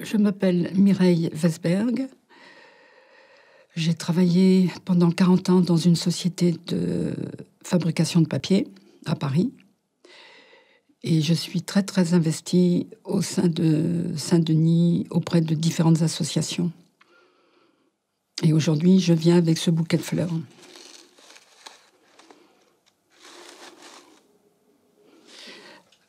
Je m'appelle Mireille Vesberg. J'ai travaillé pendant 40 ans dans une société de fabrication de papier à Paris. Et je suis très, très investie au sein de Saint-Denis auprès de différentes associations. Et aujourd'hui, je viens avec ce bouquet de fleurs.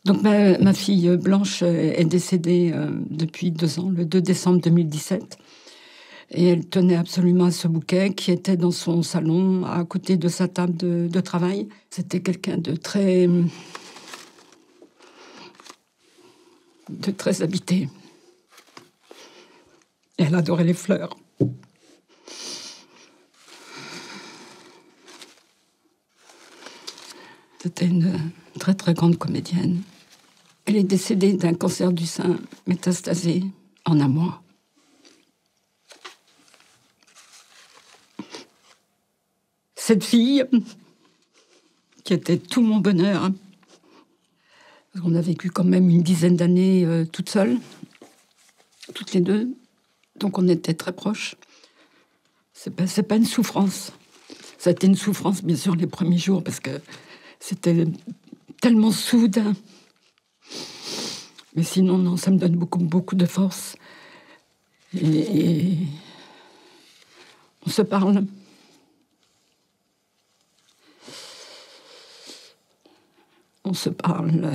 Donc ma fille Blanche est décédée depuis 2 ans, le 2 décembre 2017. Et elle tenait absolument à ce bouquet qui était dans son salon, à côté de sa table de travail. C'était quelqu'un de très habité. Et elle adorait les fleurs. C'était une très, très grande comédienne. Elle est décédée d'un cancer du sein métastasé en un mois. Cette fille, qui était tout mon bonheur, on a vécu quand même une dizaine d'années toutes seules, toutes les deux, donc on était très proches. C'est pas une souffrance. Ça a été une souffrance, bien sûr, les premiers jours, parce que c'était tellement soudain. Mais sinon, non, ça me donne beaucoup de force. Et on se parle. On se parle.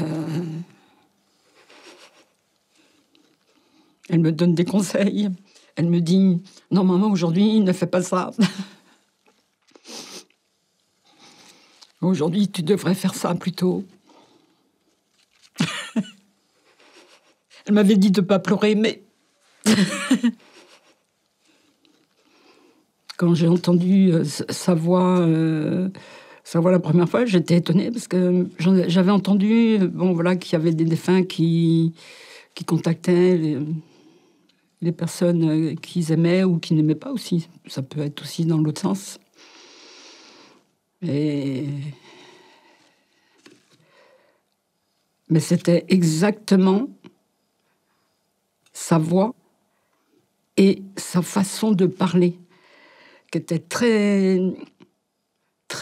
Elle me donne des conseils. Elle me dit « Non, maman, aujourd'hui, ne fais pas ça. Aujourd'hui, tu devrais faire ça plutôt. » Elle m'avait dit de ne pas pleurer, mais... Quand j'ai entendu sa voix la première fois, j'étais étonnée parce que j'avais entendu qu'il y avait des défunts qui contactaient les personnes qu'ils aimaient ou qu'ils n'aimaient pas aussi. Ça peut être aussi dans l'autre sens. Mais c'était exactement sa voix et sa façon de parler, qui était très...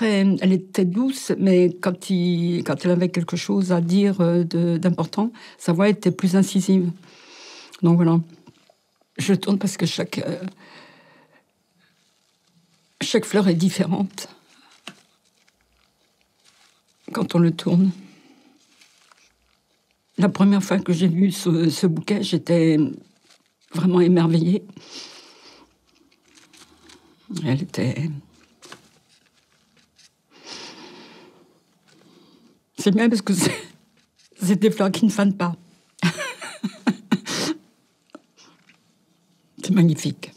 Elle était douce, mais quand elle avait quelque chose à dire d'important, sa voix était plus incisive. Donc voilà. Je tourne parce que chaque fleur est différente quand on le tourne. La première fois que j'ai vu ce bouquet, j'étais vraiment émerveillée. Elle était... C'est bien parce que c'est des fleurs qui ne fanent pas. C'est magnifique.